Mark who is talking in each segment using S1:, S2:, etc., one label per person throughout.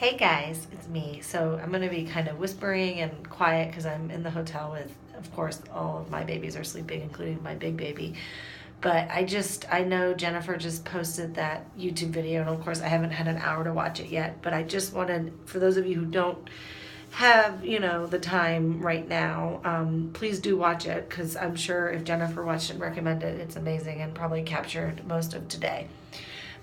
S1: Hey guys, it's me. So I'm going to be kind of whispering and quiet because I'm in the hotel with, of course, all of my babies are sleeping, including my big baby. But I know Jennifer just posted that YouTube video, and of course, I haven't had an hour to watch it yet. But I just wanted, for those of you who don't have, the time right now, please do watch it because I'm sure if Jennifer watched it and recommended it, it's amazing and probably captured most of today.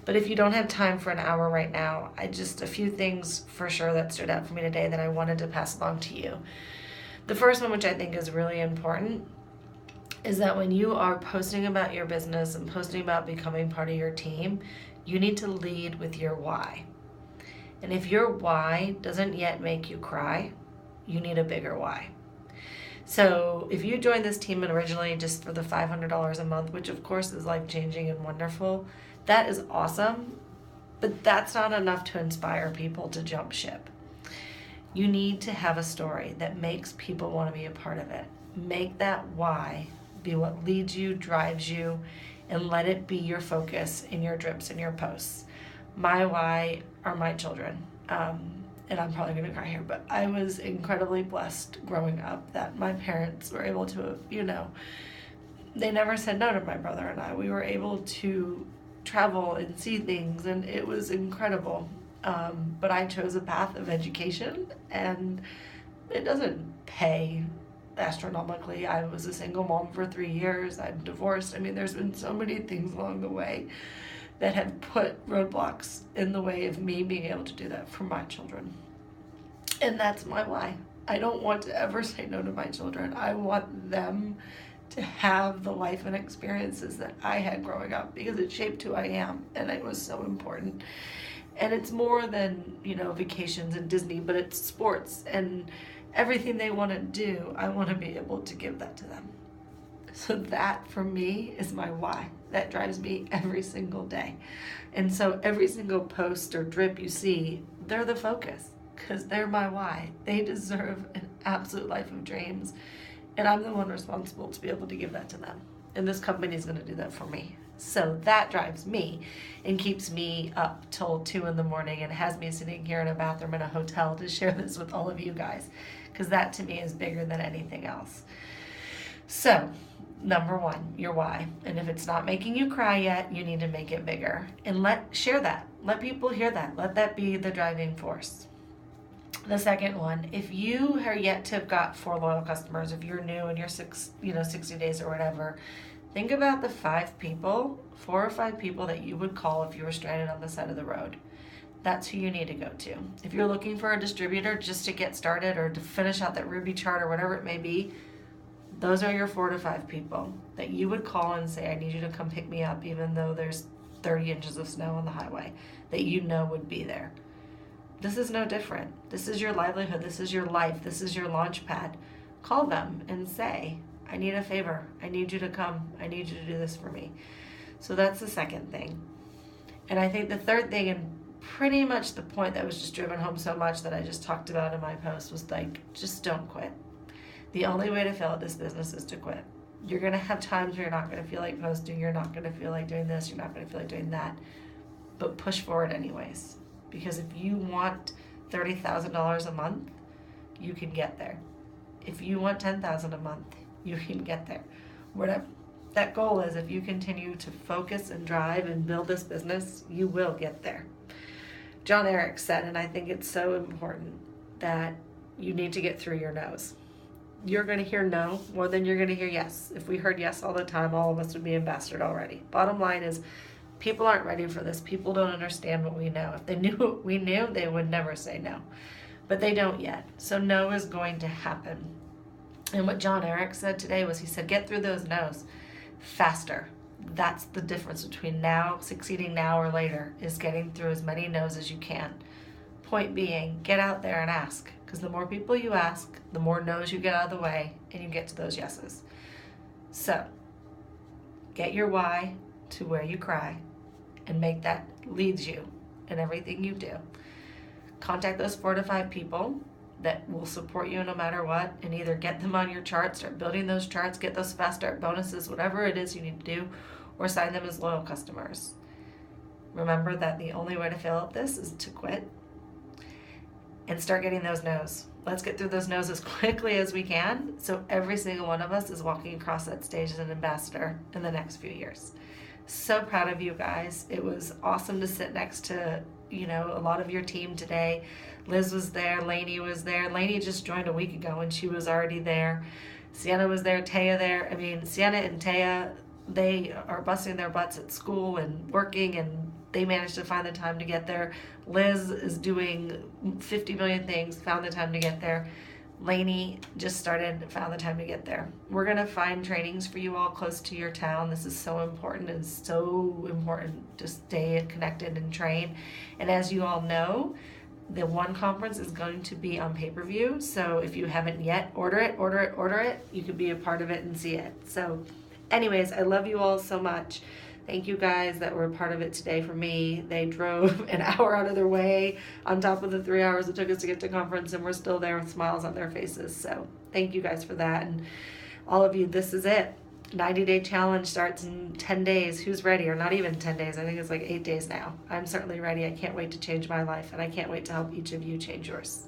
S1: But if you don't have time for an hour right now, a few things for sure that stood out for me today that I wanted to pass along to you. The first one, which I think is really important, is that when you are posting about your business and posting about becoming part of your team, you need to lead with your why. And if your why doesn't yet make you cry, you need a bigger why. So if you joined this team originally just for the $500 a month, which of course is life-changing and wonderful, that is awesome, but that's not enough to inspire people to jump ship. You need to have a story that makes people want to be a part of it. Make that why be what leads you, drives you, and let it be your focus in your drips and your posts. My why are my children. And I'm probably going to cry here, but I was incredibly blessed growing up that my parents were able to, they never said no to my brother and I. We were able to travel and see things, and it was incredible. But I chose a path of education, and it doesn't pay astronomically. I was a single mom for 3 years. I'm divorced. There's been so many things along the way that have put roadblocks in the way of me being able to do that for my children. And that's my why. I don't want to ever say no to my children. I want them to have the life and experiences that I had growing up because it shaped who I am, and it was so important. And it's more than, vacations and Disney, but it's sports and everything they want to do. I want to be able to give that to them. So that for me is my why. That drives me every single day. And so every single post or drip you see, they're the focus because they're my why. They deserve an absolute life of dreams. And I'm the one responsible to be able to give that to them. And this company is going to do that for me. So that drives me and keeps me up till 2 a.m. and has me sitting here in a bathroom in a hotel to share this with all of you guys. Because that to me is bigger than anything else. So, number one, your why. And if it's not making you cry yet, you need to make it bigger. And share that. Let people hear that. Let that be the driving force. The second one, if you are yet to have got 4 loyal customers, if you're new and you're 60 days or whatever, think about the 4 or 5 people that you would call if you were stranded on the side of the road. That's who you need to go to. If you're looking for a distributor just to get started or to finish out that Ruby chart or whatever it may be, those are your 4 to 5 people that you would call and say, I need you to come pick me up even though there's 30 inches of snow on the highway, that would be there. This is no different. This is your livelihood. This is your life. This is your launch pad. Call them and say, I need a favor. I need you to come. I need you to do this for me. So that's the second thing. And I think the third thing, and pretty much the point that was just driven home so much that I just talked about in my post, was just don't quit. The only way to fail at this business is to quit. You're going to have times where you're not going to feel like posting. You're not going to feel like doing this. You're not going to feel like doing that. But push forward anyways. Because if you want $30,000 a month, you can get there. If you want $10,000 a month, you can get there. Whatever that goal is, if you continue to focus and drive and build this business, you will get there. John Eric said, and I think it's so important, that you need to get through your no's. You're going to hear no more than you're going to hear yes. If we heard yes all the time, all of us would be ambassador already. Bottom line is, people aren't ready for this. People don't understand what we know. If they knew what we knew, they would never say no. But they don't yet. So no is going to happen. And what John Eric said today was, he said, get through those no's faster. That's the difference between succeeding now or later, is getting through as many no's as you can. Point being, get out there and ask. Because the more people you ask, the more no's you get out of the way, and you get to those yeses. So, get your why to where you cry, and make that leads you in everything you do. Contact those 4 to 5 people that will support you no matter what, and either get them on your chart, start building those charts, get those fast start bonuses, whatever it is you need to do, or sign them as loyal customers. Remember that the only way to fail at this is to quit. and start getting those no's. Let's get through those no's as quickly as we can, so every single one of us is walking across that stage as an ambassador in the next few years. So proud of you guys. It was awesome to sit next to, a lot of your team today. Liz was there, Lainey was there. Lainey just joined a week ago and she was already there. Sienna was there, Taya there. I mean, Sienna and Taya, they are busting their butts at school and working, and they managed to find the time to get there. Liz is doing 50 million things, found the time to get there. Lainey just started, found the time to get there. We're going to find trainings for you all close to your town. This is so important. It's so important to stay connected and train. And as you all know, the one conference is going to be on pay-per-view. So if you haven't yet, order it. You could be a part of it and see it. So anyways, I love you all so much. Thank you guys that were a part of it today for me. They drove an hour out of their way on top of the 3 hours it took us to get to conference, and we're still there with smiles on their faces. So thank you guys for that. And all of you, this is it. 90-day challenge starts in 10 days. Who's ready? Or not even 10 days. I think it's like 8 days now. I'm certainly ready. I can't wait to change my life, and I can't wait to help each of you change yours.